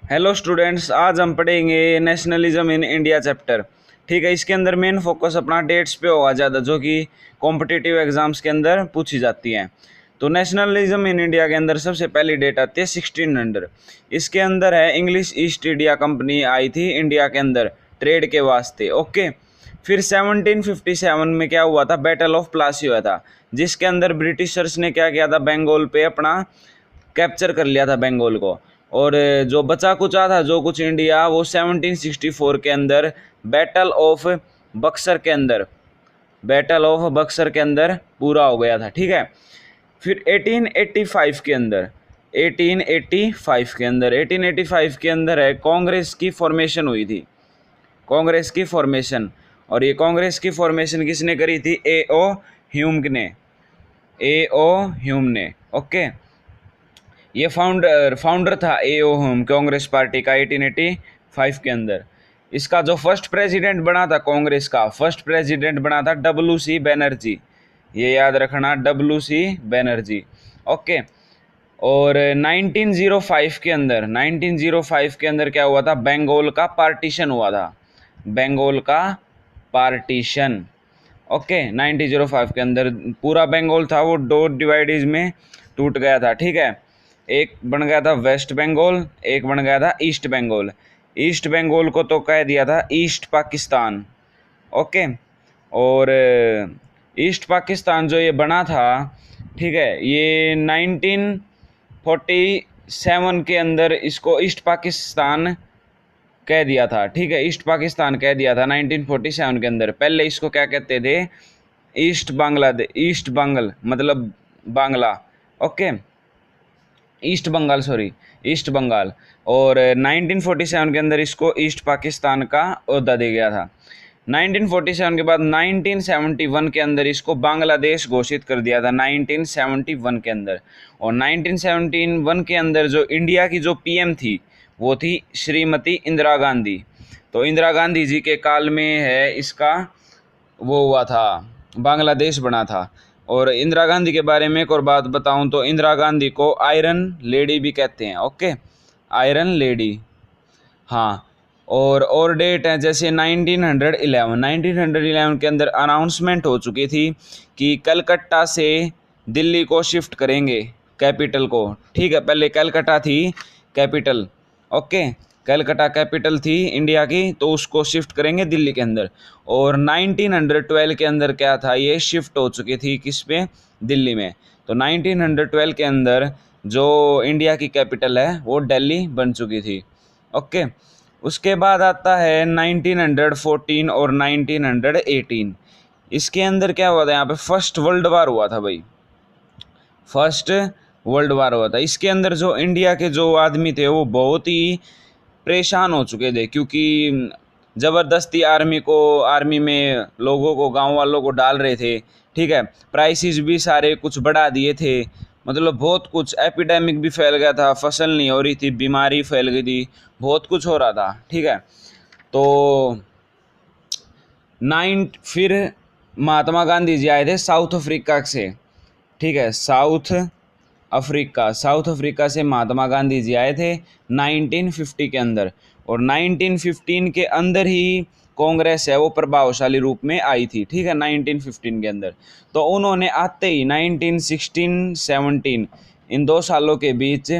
Hello students, आज हम पढ़ेंगे नेशनलिज्म इन इंडिया चैप्टर। ठीक है, इसके अंदर मेन फोकस अपना डेट्स पे होगा ज़्यादा, जो कि कॉम्पिटिटिव एग्जाम्स के अंदर पूछी जाती हैं। तो नेशनलिज्म इन इंडिया के अंदर सबसे पहली डेट आती है 1600। इसके अंदर है इंग्लिश ईस्ट इंडिया कंपनी आई थी इंडिया के अंदर ट्रेड के वास्ते। ओके, फिर 1757 में क्या हुआ था, बैटल ऑफ प्लासी हुआ था, जिसके अंदर ब्रिटिशर्स ने क्या किया था, बंगाल पे अपना कैप्चर कर लिया था बंगाल को। और जो बचा कुचा था जो कुछ इंडिया, वो 1764 के अंदर बैटल ऑफ बक्सर के अंदर पूरा हो गया था। ठीक है, फिर 1885 के अंदर है कांग्रेस की फॉर्मेशन हुई थी। कांग्रेस की फॉर्मेशन, और ये कांग्रेस की फॉर्मेशन किसने करी थी? ए ओ ह्यूम ने। ओके, ये फाउंडर था ए.ओ. ह्यूम कांग्रेस पार्टी का 1885 के अंदर। इसका जो फर्स्ट प्रेसिडेंट बना था कांग्रेस का, फर्स्ट प्रेसिडेंट बना था डब्ल्यू.सी. बनर्जी। ये याद रखना, डब्ल्यू.सी. बनर्जी। ओके, और 1905 के अंदर क्या हुआ था, बंगाल का पार्टीशन हुआ था। बंगाल का पार्टीशन। ओके, 1905 के अंदर पूरा बंगाल था वो दो डिवाइडीज में टूट गया था। ठीक है, एक बन गया था वेस्ट बंगाल, एक बन गया था ईस्ट बंगाल। ईस्ट बंगाल को तो कह दिया था ईस्ट पाकिस्तान। ओके, और ईस्ट पाकिस्तान जो ये बना था, ठीक है, ये 1947 के अंदर इसको ईस्ट पाकिस्तान कह दिया था। ठीक है, ईस्ट पाकिस्तान कह दिया था 1947 के अंदर। पहले इसको क्या कहते थे? ईस्ट बंगाल मतलब बांग्ला। Okay, east Bengal. और 1947 के अंदर इसको ईस्ट पाकिस्तान का ओहदा दे गया था। 1947 के बाद 1971 के अंदर इसको बांग्लादेश घोषित कर दिया था, 1971 के अंदर। और 1971 के अंदर जो इंडिया की जो पीएम थी वो थी श्रीमती इंदिरा गांधी। तो इंदिरा गांधी जी के काल में है इसका वो हुआ था, बांग्लादेश बना था। और इंदिरा गांधी के बारे में एक और बात बताऊं तो इंदिरा गांधी को आयरन लेडी भी कहते हैं। Okay, iron lady. हाँ, और डेट है जैसे 1911 के अंदर अनाउंसमेंट हो चुकी थी कि कलकत्ता से दिल्ली को शिफ्ट करेंगे कैपिटल को। ठीक है, पहले कलकत्ता थी कैपिटल। ओके, कलकत्ता कैपिटल थी इंडिया की, तो उसको शिफ्ट करेंगे दिल्ली के अंदर। और 1912 के अंदर क्या था, ये शिफ्ट हो चुकी थी किस पे? दिल्ली में। तो 1912 के अंदर जो इंडिया की कैपिटल है वो दिल्ली बन चुकी थी। ओके, उसके बाद आता है 1914 और 1918। इसके अंदर क्या हुआ था, यहाँ पे फर्स्ट वर्ल्ड वार हुआ था भाई, फर्स्ट वर्ल्ड वार हुआ था। इसके अंदर जो इंडिया के जो आदमी थे वो बहुत ही परेशान हो चुके थे, क्योंकि ज़बरदस्ती आर्मी में लोगों को, गांव वालों को डाल रहे थे। ठीक है, प्राइसेस भी सारे कुछ बढ़ा दिए थे, मतलब बहुत कुछ, एपिडेमिक भी फैल गया था, फसल नहीं हो रही थी, बीमारी फैल गई थी, बहुत कुछ हो रहा था। ठीक है, तो फिर महात्मा गांधी जी आए थे साउथ अफ्रीका से। ठीक है, साउथ अफ्रीका से महात्मा गांधी जी आए थे 1950 के अंदर। और 1915 के अंदर ही कांग्रेस है वो प्रभावशाली रूप में आई थी। ठीक है, 1915 के अंदर। तो उन्होंने आते ही 1916-17 इन 2 सालों के बीच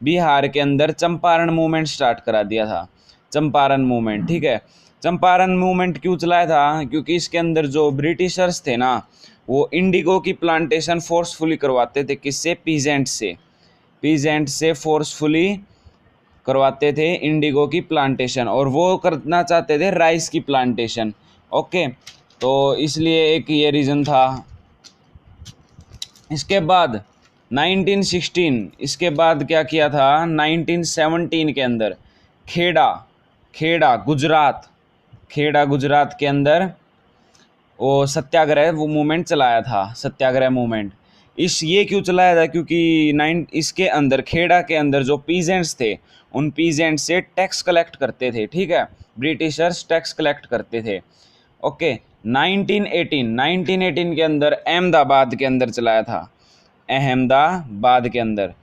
बिहार के अंदर चंपारण मूवमेंट स्टार्ट करा दिया था। चंपारण मूवमेंट, ठीक है, चंपारण मूवमेंट क्यों चलाया था? क्योंकि इसके अंदर जो ब्रिटिशर्स थे ना, वो इंडिगो की प्लांटेशन फोर्सफुली करवाते थे। किससे? पीजेंट से फोर्सफुली करवाते थे इंडिगो की प्लांटेशन, और वो करना चाहते थे राइस की प्लांटेशन। ओके, तो इसलिए एक ये रीज़न था। इसके बाद 1916, इसके बाद क्या किया था 1917 के अंदर, खेड़ा खेड़ा गुजरात के अंदर वो सत्याग्रह वो मूवमेंट चलाया था, सत्याग्रह मूवमेंट। ये क्यों चलाया था? क्योंकि इसके अंदर, खेड़ा के अंदर जो पीजेंट्स थे, उन पीजेंट से टैक्स कलेक्ट करते थे। ठीक है, ब्रिटिशर्स टैक्स कलेक्ट करते थे। ओके, 1918 के अंदर अहमदाबाद के अंदर चलाया था, अहमदाबाद के अंदर।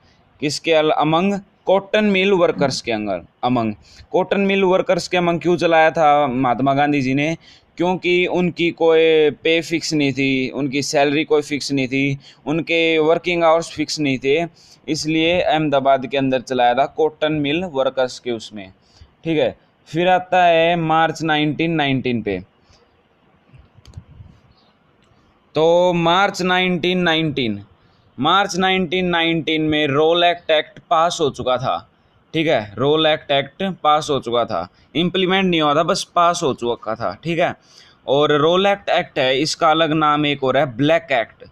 किसके अमंग? कॉटन मिल वर्कर्स के अमंग कॉटन मिल वर्कर्स के अमंग क्यों चलाया था महात्मा गांधी जी ने? क्योंकि उनकी कोई पे फिक्स नहीं थी, उनकी सैलरी कोई फिक्स नहीं थी, उनके वर्किंग आवर्स फिक्स नहीं थे, इसलिए अहमदाबाद के अंदर चलाया था कॉटन मिल वर्कर्स के उसमें। ठीक है, फिर आता है मार्च 1919 पे। तो मार्च 1919 में रोल एक्ट पास हो चुका था। ठीक है, रोल एक्ट पास हो चुका था, इम्प्लीमेंट नहीं हुआ था, बस पास हो चुका था। ठीक है, और रोल एक्ट है, इसका अलग नाम एक और है ब्लैक एक्ट,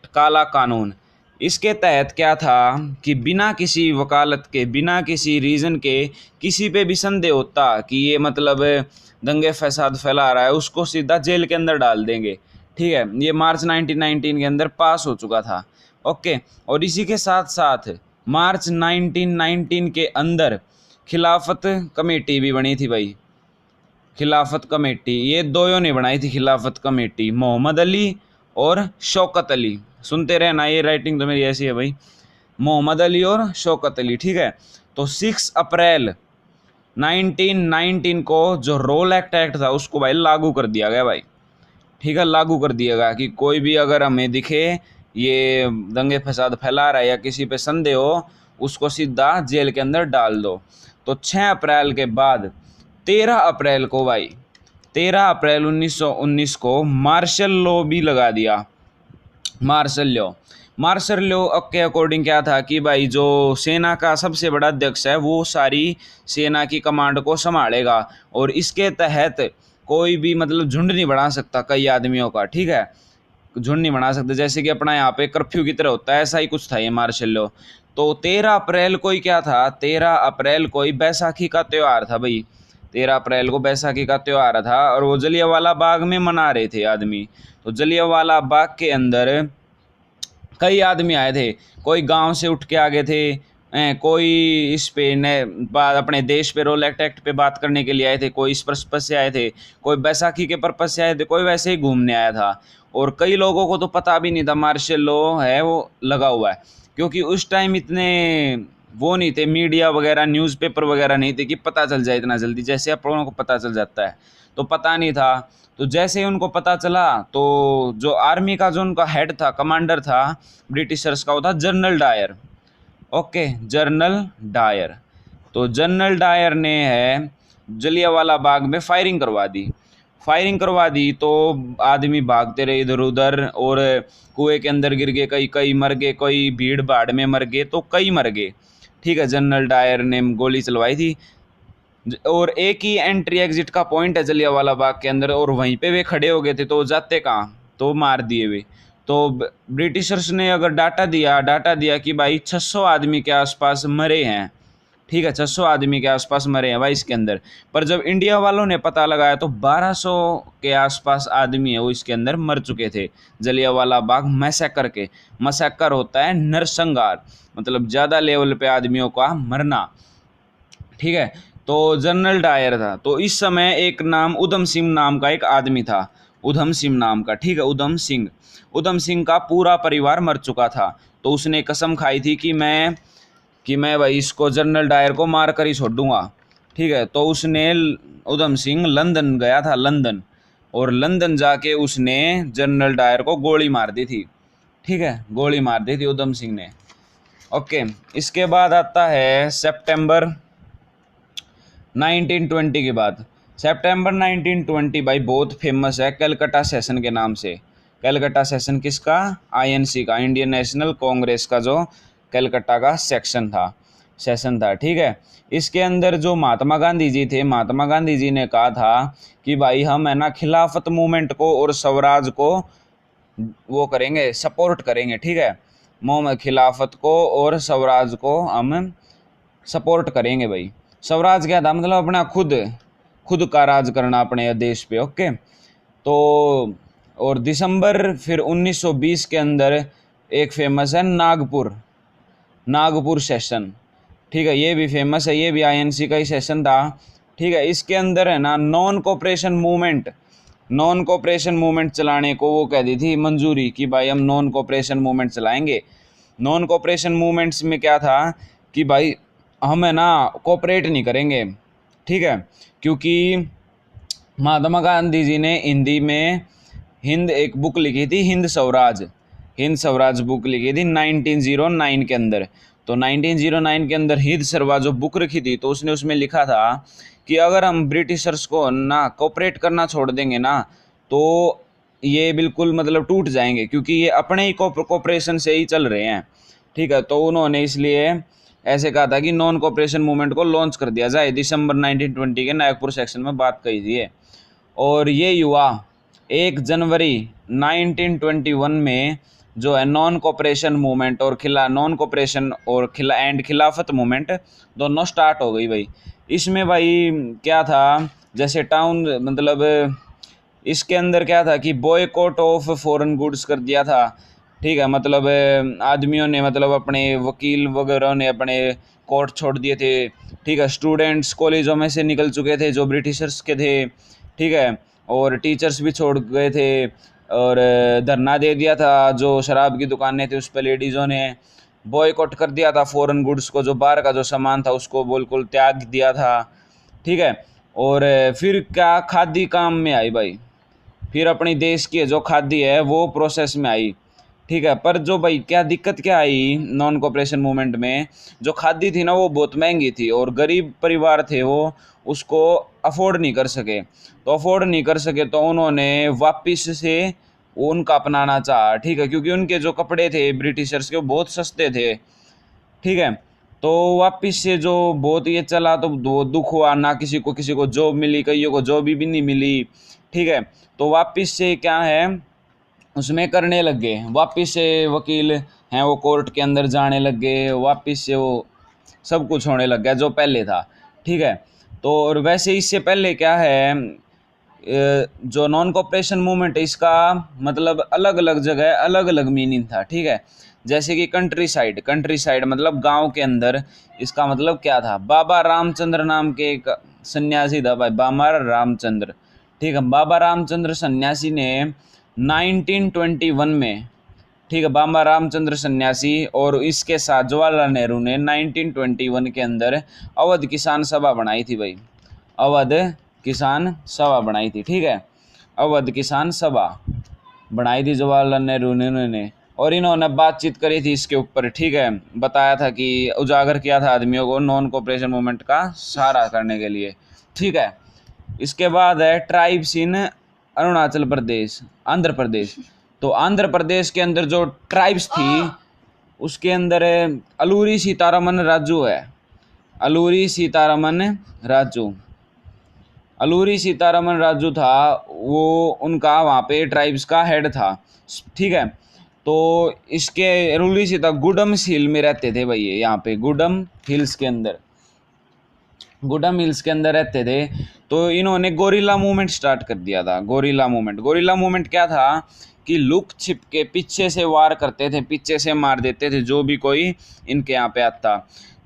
काला कानून। इसके तहत क्या था कि बिना किसी वकालत के, बिना किसी रीज़न के किसी पे भी संदेह होता कि ये मतलब दंगे फसाद फैला रहा है, उसको सीधा जेल के अंदर डाल देंगे। ठीक है, ये मार्च 1919 के अंदर पास हो चुका था। ओके, और इसी के साथ साथ मार्च 1919 के अंदर खिलाफत कमेटी भी बनी थी भाई। खिलाफत कमेटी ये दोनों ने बनाई थी, खिलाफत कमेटी, मोहम्मद अली और शौकत अली। सुनते रहना, ये राइटिंग तो मेरी ऐसी है भाई, मोहम्मद अली और शौकत अली। ठीक है, तो 6 अप्रैल 1919 को जो रोल एक्ट था उसको भाई लागू कर दिया गया भाई। ठीक है, लागू कर दिया गया कि कोई भी अगर हमें दिखे ये दंगे फसाद फैला रहा है या किसी पे संदेह हो, उसको सीधा जेल के अंदर डाल दो। तो 6 अप्रैल के बाद 13 अप्रैल को भाई, 13 अप्रैल 1919 को मार्शल लॉ भी लगा दिया। मार्शल लॉ के अकॉर्डिंग क्या था कि भाई जो सेना का सबसे बड़ा अध्यक्ष है वो सारी सेना की कमांड को संभालेगा, और इसके तहत कोई भी मतलब झुंड नहीं बना सकता कई आदमियों का। ठीक है, झुंड नहीं बना सकते, जैसे कि अपना यहाँ पे कर्फ्यू की तरह होता है, ऐसा ही कुछ था ये मार्शल लॉ। तो 13 अप्रैल को ही क्या था, 13 अप्रैल को ही बैसाखी का त्यौहार था भाई। 13 अप्रैल को बैसाखी का त्यौहार था, और वो जलियांवाला बाग में मना रहे थे आदमी। तो जलियांवाला बाग के अंदर कई आदमी आए थे, कोई गांव से उठ के आ गए थे, कोई इस पे अपने देश पे रोल एक्ट पे बात करने के लिए आए थे, कोई इस पर्पस से आए थे, कोई बैसाखी के पर्पस से आए थे, कोई वैसे ही घूमने आया था। और कई लोगों को तो पता भी नहीं था मार्शल लॉ है वो लगा हुआ है, क्योंकि उस टाइम इतने वो नहीं थे, मीडिया वगैरह न्यूज़पेपर वगैरह नहीं थे कि पता चल जाए इतना जल्दी, जैसे आप लोगों को पता चल जाता है। तो पता नहीं था, तो जैसे ही उनको पता चला तो जो आर्मी का जो उनका हेड था, कमांडर था ब्रिटिशर्स का, वो था General Dyer. Okay, General Dyer. तो जनरल डायर ने है जलियांवाला बाग में फायरिंग करवा दी। तो आदमी भागते रहे इधर उधर, और कुएं के अंदर गिर गए, कई मर गए, कोई भीड़ भाड़ में मर गए, तो कई मर गए। ठीक है, जनरल डायर ने गोली चलवाई थी, और एक ही एंट्री एग्जिट का पॉइंट है जलियांवाला बाग के अंदर, और वहीं पे वे खड़े हो गए थे, तो जाते कहाँ, तो मार दिए वे। तो ब्रिटिशर्स ने अगर डाटा दिया कि भाई 600 आदमी के आसपास मरे हैं। ठीक है, 600 आदमी के आसपास मरे हैं भाई इसके अंदर। पर जब इंडिया वालों ने पता लगाया तो 1200 के आसपास आदमी है वो इसके अंदर मर चुके थे जलियांवाला बाग मैसेकर के। मैसेकर होता है नरसंहार, मतलब ज़्यादा लेवल पे आदमियों का मरना। ठीक है, तो जनरल डायर था। तो इस समय एक नाम उधम सिंह नाम का एक आदमी था, उधम सिंह नाम का। ठीक है, उधम सिंह का पूरा परिवार मर चुका था। तो उसने कसम खाई थी कि मैं भाई इसको जनरल डायर को मार कर ही छोड़ूंगा। ठीक है, तो उसने उधम सिंह लंदन गया था, और लंदन जाके उसने जनरल डायर को गोली मार दी थी। ठीक है, गोली मार दी थी उधम सिंह ने। ओके, इसके बाद आता है सितंबर 1920 के बाद। सितंबर 1920 भाई बहुत फेमस है कलकत्ता सेशन के नाम से। कलकत्ता सेशन किसका? आईएनसी का, इंडियन नेशनल कांग्रेस का जो कलकत्ता का सेशन था। ठीक है, इसके अंदर जो महात्मा गांधी जी थे, महात्मा गांधी जी ने कहा था कि भाई हम है ना खिलाफत मूवमेंट को और स्वराज को वो करेंगे, सपोर्ट करेंगे। ठीक है, खिलाफत को और स्वराज को हम सपोर्ट करेंगे भाई। स्वराज क्या था, मतलब अपना खुद का राज करना अपने देश पे। ओके, तो और दिसंबर फिर 1920 के अंदर एक फेमस है नागपुर सेशन। ठीक है, ये भी फेमस है, ये भी आईएनसी का ही सेशन था। ठीक है, इसके अंदर है ना नॉन कोऑपरेशन मूवमेंट चलाने को वो कह दी थी मंजूरी कि भाई हम नॉन कोऑपरेशन मूवमेंट चलाएंगे। नॉन कोऑपरेशन मूवमेंट्स में क्या था कि भाई हम है ना कोऑपरेट नहीं करेंगे, ठीक है। क्योंकि महात्मा गांधी जी ने हिंदी में हिंद एक बुक लिखी थी, हिंद स्वराज बुक लिखी थी 1909 के अंदर। तो 1909 के अंदर हिंद स्वराज जो बुक रखी थी, तो उसने उसमें लिखा था कि अगर हम ब्रिटिशर्स को ना कोऑपरेट करना छोड़ देंगे ना, तो ये बिल्कुल मतलब टूट जाएंगे, क्योंकि ये अपने ही कोऑपरेशन से ही चल रहे हैं, ठीक है। तो उन्होंने इसलिए ऐसे कहा था कि नॉन कोऑपरेशन मूवमेंट को लॉन्च कर दिया जाए। दिसंबर 1920 के नागपुर सेक्शन में बात कही थी ये। और ये युवा 1 जनवरी 1921 में जो है नॉन कोऑपरेशन मूवमेंट और खिलाफत मूवमेंट दोनों स्टार्ट हो गई भाई। इसमें भाई क्या था, जैसे टाउन मतलब इसके अंदर क्या था कि बॉयकॉट ऑफ फॉरेन गुड्स कर दिया था, ठीक है। मतलब आदमियों ने मतलब अपने वकील वगैरह ने अपने कोर्ट छोड़ दिए थे, ठीक है। स्टूडेंट्स कॉलेजों में से निकल चुके थे जो ब्रिटिशर्स के थे, ठीक है। और टीचर्स भी छोड़ गए थे, और धरना दे दिया था। जो शराब की दुकानें थी उस पर लेडीज़ों ने बॉयकॉट कर दिया था, फॉरेन गुड्स को, जो बाहर का जो सामान था उसको बिल्कुल त्याग दिया था, ठीक है। और फिर क्या खादी काम में आई भाई, फिर अपनी देश की जो खादी है वो प्रोसेस में आई, ठीक है। पर जो भाई क्या दिक्कत क्या आई नॉन कोऑपरेशन मूवमेंट में, जो खादी थी ना वो बहुत महंगी थी, और गरीब परिवार थे वो उसको अफोर्ड नहीं कर सके। तो अफोर्ड नहीं कर सके तो उन्होंने वापस से उनका अपनाना चाहा, ठीक है। क्योंकि उनके जो कपड़े थे ब्रिटिशर्स के वो बहुत सस्ते थे, ठीक है। तो वापिस से जो बहुत ये चला तो दुख हुआ ना, किसी को जॉब मिली, कईयों को जॉब भी नहीं मिली, ठीक है। तो वापिस से क्या है उसमें करने लग गए, वापिस से वकील हैं वो कोर्ट के अंदर जाने लग गए, वापिस से वो सब कुछ होने लग गया जो पहले था, ठीक है। तो और वैसे इससे पहले क्या है, जो नॉन कोऑपरेशन मूवमेंट है इसका मतलब अलग अलग जगह अलग अलग मीनिंग था, ठीक है। जैसे कि कंट्री साइड मतलब गांव के अंदर, इसका मतलब क्या था, बाबा रामचंद्र नाम के एक सन्यासी था भाई, बाबा रामचंद्र, ठीक है। बाबा रामचंद्र सन्यासी ने 1921 में, ठीक है, बाबा रामचंद्र सन्यासी और इसके साथ जवाहरलाल नेहरू ने 1921 के अंदर अवध किसान सभा बनाई थी भाई, अवध किसान सभा बनाई थी, ठीक है। अवध किसान सभा बनाई थी जवाहरलाल नेहरू ने, और इन्होंने बातचीत करी थी इसके ऊपर, ठीक है। बताया था कि उजागर किया था आदमियों को नॉन कोऑपरेशन मूवमेंट का सहारा करने के लिए, ठीक है। इसके बाद है ट्राइब्स इन अरुणाचल प्रदेश, आंध्र प्रदेश। तो आंध्र प्रदेश के अंदर जो ट्राइब्स थी उसके अंदर अलूरी सीतारमन राजू है, अलूरी सीतारमन राजू, अलूरी सीतारमन राजू था वो, उनका वहाँ पे ट्राइब्स का हेड था, ठीक है। तो इसके अलूरी सीता गुडम हिल में रहते थे भाई, यहाँ पे गुडम हिल्स के अंदर, गुडम हिल्स के अंदर रहते थे। तो इन्होंने गोरिल्ला मूवमेंट स्टार्ट कर दिया था। गोरिल्ला मूवमेंट क्या था कि लुक छिप के पीछे से वार करते थे, पीछे से मार देते थे जो भी कोई इनके यहाँ पे आता।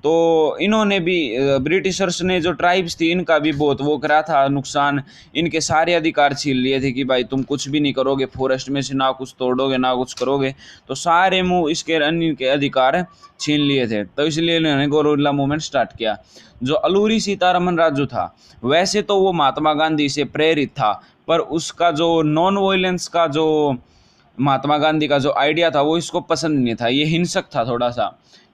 तो इन्होंने भी ब्रिटिशर्स ने जो ट्राइब्स थी इनका भी बहुत वो करा था नुकसान, इनके सारे अधिकार छीन लिए थे कि भाई तुम कुछ भी नहीं करोगे, फॉरेस्ट में से ना कुछ तोड़ोगे ना कुछ करोगे, तो सारे मुँह इसके इनके अधिकार छीन लिए थे। तो इसलिए इन्होंने गोरिल्ला मूवमेंट स्टार्ट किया। जो अलूरी सीतारमन राजू था वैसे तो वो महात्मा गांधी से प्रेरित था, पर उसका जो नॉन वायलेंस का जो महात्मा गांधी का जो आइडिया था वो इसको पसंद नहीं था, ये हिंसक था थोड़ा सा,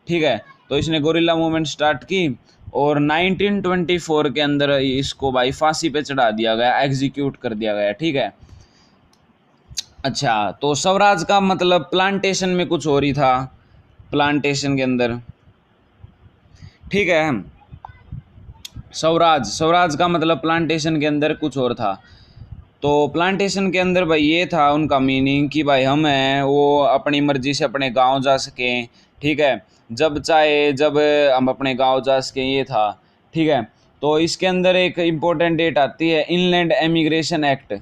ठीक है। तो इसने गोरिल्ला मूवमेंट स्टार्ट की और 1924 के अंदर इसको भाई फांसी पे चढ़ा दिया गया, एग्जीक्यूट कर दिया गया, ठीक है। अच्छा, तो स्वराज का मतलब प्लांटेशन में कुछ हो रही था, प्लांटेशन के अंदर, ठीक है। स्वराज का मतलब प्लांटेशन के अंदर कुछ और था। तो प्लांटेशन के अंदर भाई ये था उनका मीनिंग कि भाई हम हैं वो अपनी मर्जी से अपने गांव जा सकें, ठीक है, जब चाहे जब हम अपने गांव जा सकें, ये था, ठीक है। तो इसके अंदर एक इम्पोर्टेंट डेट आती है इनलैंड एमिग्रेशन एक्ट,